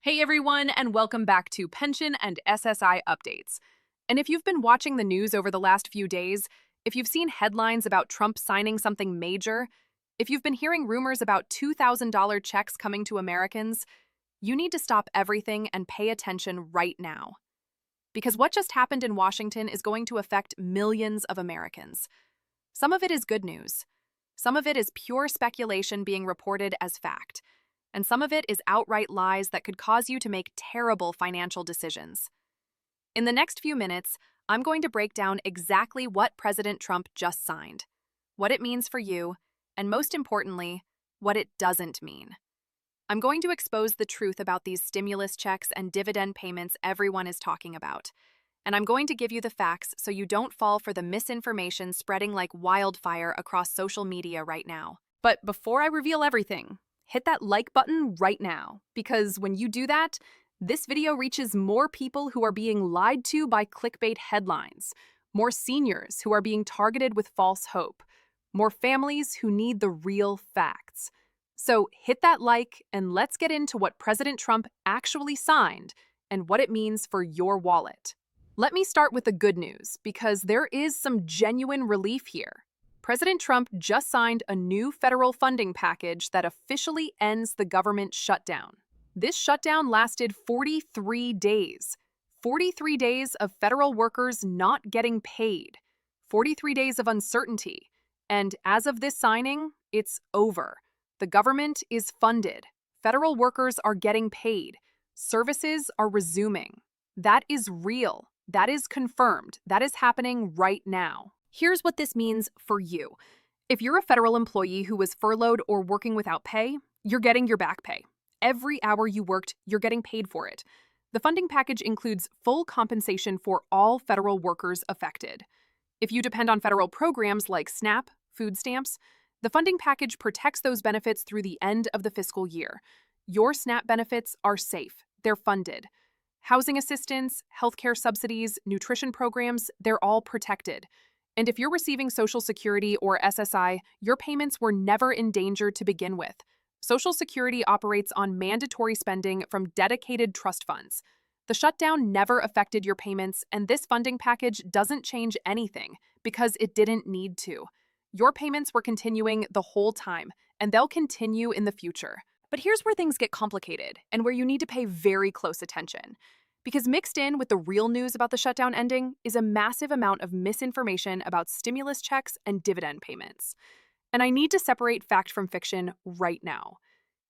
Hey everyone, and welcome back to Pension and SSI Updates. And if you've been watching the news over the last few days, if you've seen headlines about Trump signing something major, if you've been hearing rumors about $2,000 checks coming to Americans, you need to stop everything and pay attention right now. Because what just happened in Washington is going to affect millions of Americans. Some of it is good news. Some of it is pure speculation being reported as fact. And some of it is outright lies that could cause you to make terrible financial decisions. In the next few minutes, I'm going to break down exactly what President Trump just signed, what it means for you, and most importantly, what it doesn't mean. I'm going to expose the truth about these stimulus checks and dividend payments everyone is talking about. And I'm going to give you the facts so you don't fall for the misinformation spreading like wildfire across social media right now. But before I reveal everything, hit that like button right now, because when you do that, this video reaches more people who are being lied to by clickbait headlines, more seniors who are being targeted with false hope, more families who need the real facts. So hit that like and let's get into what President Trump actually signed and what it means for your wallet. Let me start with the good news, because there is some genuine relief here. President Trump just signed a new federal funding package that officially ends the government shutdown. This shutdown lasted 43 days. 43 days of federal workers not getting paid. 43 days of uncertainty. And as of this signing, it's over. The government is funded. Federal workers are getting paid. Services are resuming. That is real. That is confirmed. That is happening right now. Here's what this means for you. If you're a federal employee who was furloughed or working without pay, you're getting your back pay. Every hour you worked, you're getting paid for it. The funding package includes full compensation for all federal workers affected. If you depend on federal programs like SNAP, food stamps, the funding package protects those benefits through the end of the fiscal year. Your SNAP benefits are safe. They're funded. Housing assistance, healthcare subsidies, nutrition programs, they're all protected. And if you're receiving Social Security or SSI, your payments were never endangered to begin with. Social Security operates on mandatory spending from dedicated trust funds. The shutdown never affected your payments, and this funding package doesn't change anything because it didn't need to. Your payments were continuing the whole time, and they'll continue in the future. But here's where things get complicated and where you need to pay very close attention. Because mixed in with the real news about the shutdown ending is a massive amount of misinformation about stimulus checks and dividend payments. And I need to separate fact from fiction right now.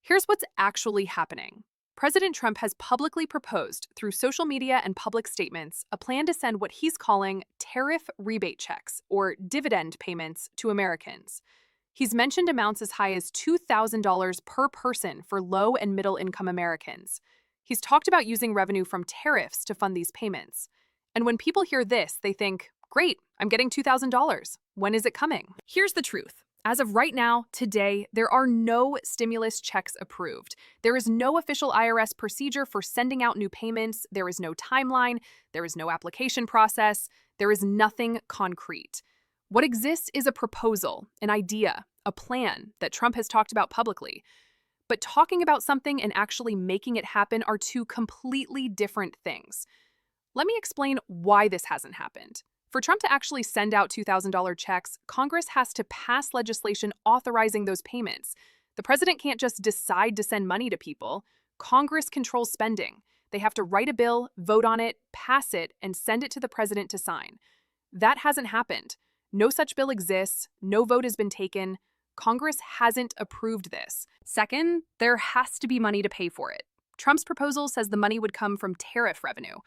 Here's what's actually happening. President Trump has publicly proposed, through social media and public statements, a plan to send what he's calling tariff rebate checks, or dividend payments, to Americans. He's mentioned amounts as high as $2,000 per person for low and middle income Americans. He's talked about using revenue from tariffs to fund these payments. And when people hear this, they think, great, I'm getting $2,000. When is it coming? Here's the truth. As of right now, today, there are no stimulus checks approved. There is no official IRS procedure for sending out new payments. There is no timeline. There is no application process. There is nothing concrete. What exists is a proposal, an idea, a plan that Trump has talked about publicly. But talking about something and actually making it happen are two completely different things. Let me explain why this hasn't happened. For Trump to actually send out $2,000 checks, Congress has to pass legislation authorizing those payments. The president can't just decide to send money to people. Congress controls spending. They have to write a bill, vote on it, pass it, and send it to the president to sign. That hasn't happened. No such bill exists. No vote has been taken. Congress hasn't approved this. Second, there has to be money to pay for it. Trump's proposal says the money would come from tariff revenue,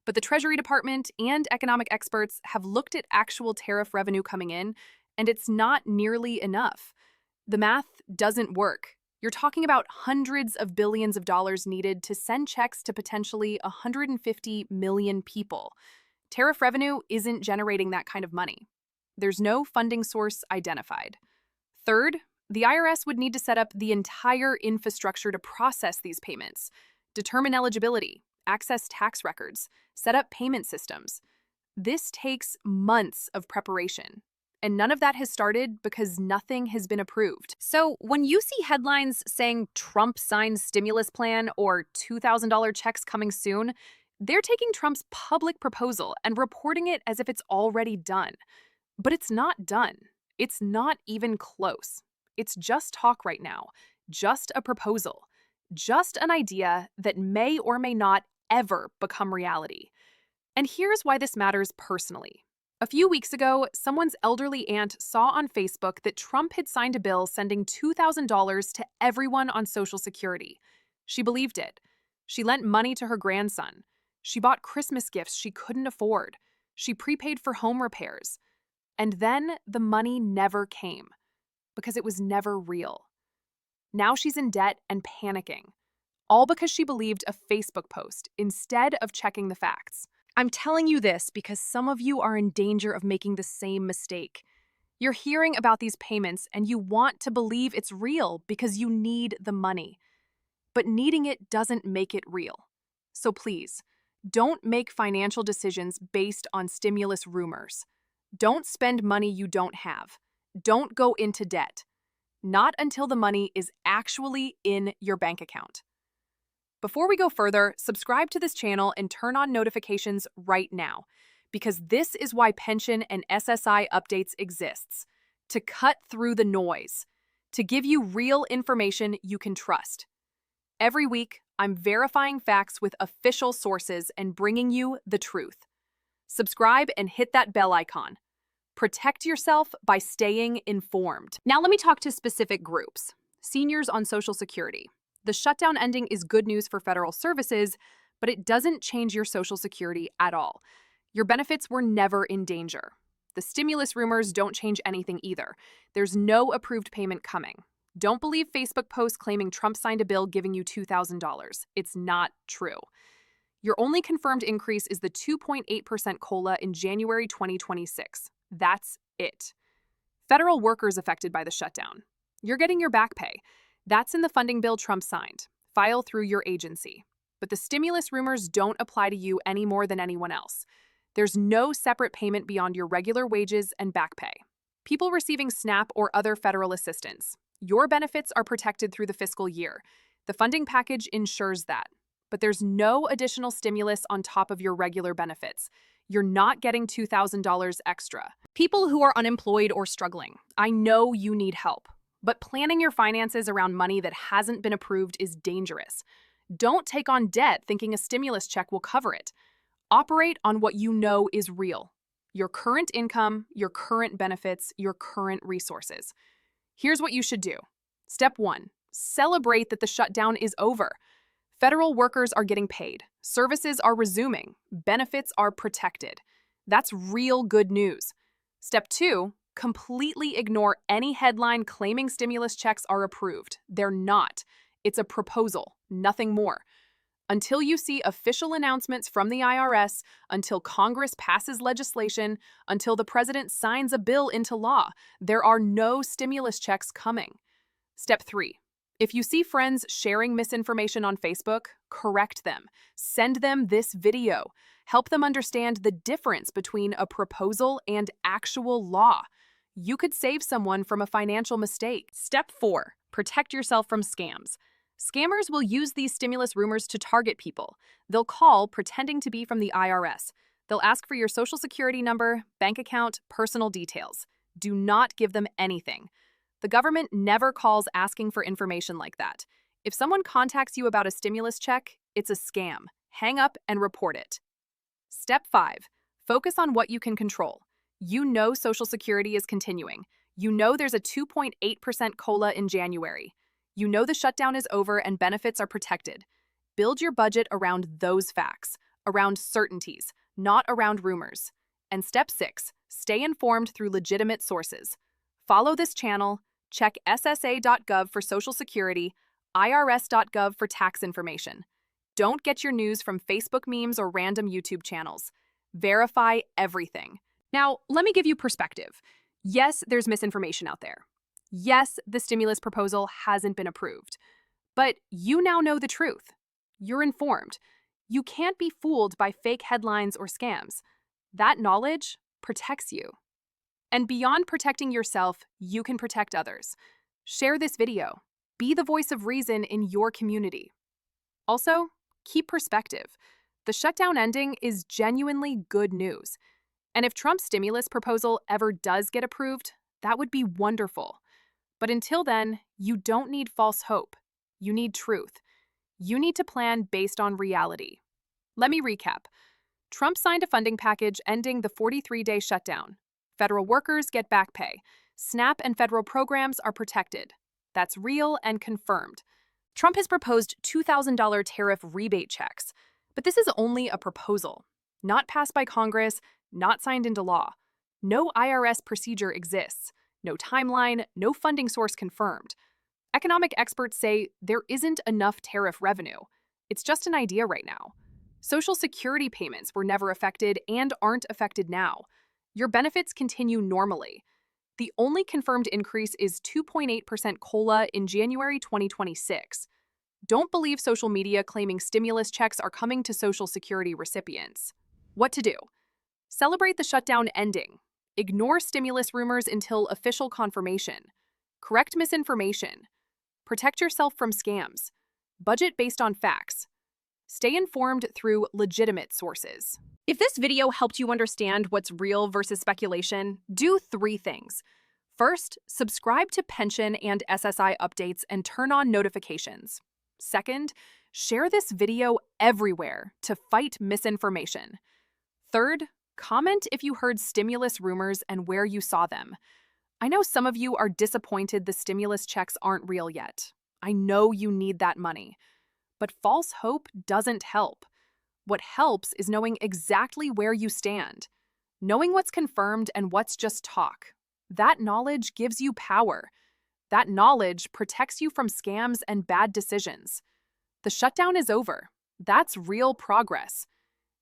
but the Treasury Department and economic experts have looked at actual tariff revenue coming in, and it's not nearly enough. The math doesn't work. You're talking about hundreds of billions of dollars needed to send checks to potentially 150 million people. Tariff revenue isn't generating that kind of money. There's no funding source identified. Third, the IRS would need to set up the entire infrastructure to process these payments, determine eligibility, access tax records, set up payment systems. This takes months of preparation. And none of that has started because nothing has been approved. So when you see headlines saying Trump signs stimulus plan or $2,000 checks coming soon, they're taking Trump's public proposal and reporting it as if it's already done. But it's not done. It's not even close. It's just talk right now, just a proposal, just an idea that may or may not ever become reality. And here's why this matters personally. A few weeks ago, someone's elderly aunt saw on Facebook that Trump had signed a bill sending $2,000 to everyone on Social Security. She believed it. She lent money to her grandson. She bought Christmas gifts she couldn't afford. She prepaid for home repairs. And then the money never came because it was never real. Now she's in debt and panicking, all because she believed a Facebook post instead of checking the facts. I'm telling you this because some of you are in danger of making the same mistake. You're hearing about these payments and you want to believe it's real because you need the money. But needing it doesn't make it real. So please, don't make financial decisions based on stimulus rumors. Don't spend money you don't have. Don't go into debt. Not until the money is actually in your bank account. Before we go further, subscribe to this channel and turn on notifications right now, because this is why Pension and SSI Updates exists, to cut through the noise, to give you real information you can trust. Every week, I'm verifying facts with official sources and bringing you the truth. Subscribe and hit that bell icon. Protect yourself by staying informed. Now let me talk to specific groups. Seniors on Social Security. The shutdown ending is good news for federal services, but it doesn't change your Social Security at all. Your benefits were never in danger. The stimulus rumors don't change anything either. There's no approved payment coming. Don't believe Facebook posts claiming Trump signed a bill giving you $2,000. It's not true. Your only confirmed increase is the 2.8% COLA in January 2026. That's it. Federal workers affected by the shutdown. You're getting your back pay. That's in the funding bill Trump signed. File through your agency. But the stimulus rumors don't apply to you any more than anyone else. There's no separate payment beyond your regular wages and back pay. People receiving SNAP or other federal assistance. Your benefits are protected through the fiscal year. The funding package ensures that. But there's no additional stimulus on top of your regular benefits. You're not getting $2,000 extra. People who are unemployed or struggling, I know you need help. But planning your finances around money that hasn't been approved is dangerous. Don't take on debt thinking a stimulus check will cover it. Operate on what you know is real. Your current income, your current benefits, your current resources. Here's what you should do. Step 1. Celebrate that the shutdown is over. Federal workers are getting paid. Services are resuming. Benefits are protected. That's real good news. Step 2. Completely ignore any headline claiming stimulus checks are approved. They're not. It's a proposal, nothing more. Until you see official announcements from the IRS, until Congress passes legislation, until the president signs a bill into law, there are no stimulus checks coming. Step 3. If you see friends sharing misinformation on Facebook, correct them. Send them this video. Help them understand the difference between a proposal and actual law. You could save someone from a financial mistake. Step 4. Protect yourself from scams. Scammers will use these stimulus rumors to target people. They'll call pretending to be from the IRS. They'll ask for your Social Security number, bank account, personal details. Do not give them anything. The government never calls asking for information like that. If someone contacts you about a stimulus check, it's a scam. Hang up and report it. Step 5. Focus on what you can control. You know Social Security is continuing. You know there's a 2.8% COLA in January. You know the shutdown is over and benefits are protected. Build your budget around those facts, around certainties, not around rumors. And step 6, stay informed through legitimate sources. Follow this channel, check SSA.gov for Social Security, IRS.gov for tax information. Don't get your news from Facebook memes or random YouTube channels. Verify everything. Now, let me give you perspective. Yes, there's misinformation out there. Yes, the stimulus proposal hasn't been approved. But you now know the truth. You're informed. You can't be fooled by fake headlines or scams. That knowledge protects you. And beyond protecting yourself, you can protect others. Share this video. Be the voice of reason in your community. Also, keep perspective. The shutdown ending is genuinely good news. And if Trump's stimulus proposal ever does get approved, that would be wonderful. But until then, you don't need false hope. You need truth. You need to plan based on reality. Let me recap. Trump signed a funding package ending the 43-day shutdown. Federal workers get back pay. SNAP and federal programs are protected. That's real and confirmed. Trump has proposed $2,000 tariff rebate checks. But this is only a proposal, not passed by Congress, not signed into law. No IRS procedure exists, no timeline, no funding source confirmed. Economic experts say there isn't enough tariff revenue. It's just an idea right now. Social Security payments were never affected and aren't affected now. Your benefits continue normally. The only confirmed increase is 2.8% COLA in January 2026. Don't believe social media claiming stimulus checks are coming to Social Security recipients. What to do? Celebrate the shutdown ending. Ignore stimulus rumors until official confirmation. Correct misinformation. Protect yourself from scams. Budget based on facts. Stay informed through legitimate sources. If this video helped you understand what's real versus speculation, do 3 things. First, subscribe to pension and SSI updates and turn on notifications. Second, share this video everywhere to fight misinformation. Third, comment if you heard stimulus rumors and where you saw them. I know some of you are disappointed the stimulus checks aren't real yet. I know you need that money. But false hope doesn't help. What helps is knowing exactly where you stand, knowing what's confirmed and what's just talk. That knowledge gives you power. That knowledge protects you from scams and bad decisions. The shutdown is over. That's real progress.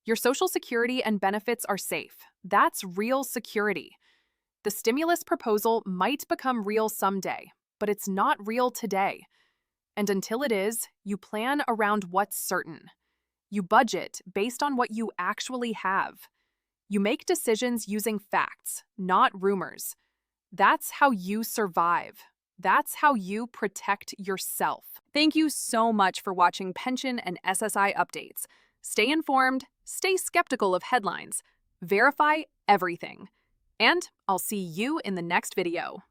Your Social Security and benefits are safe. That's real security. The stimulus proposal might become real someday, but it's not real today. And until it is, you plan around what's certain. You budget based on what you actually have. You make decisions using facts, not rumors. That's how you survive. That's how you protect yourself. Thank you so much for watching Pension and SSI Updates. Stay informed, stay skeptical of headlines, verify everything. And I'll see you in the next video.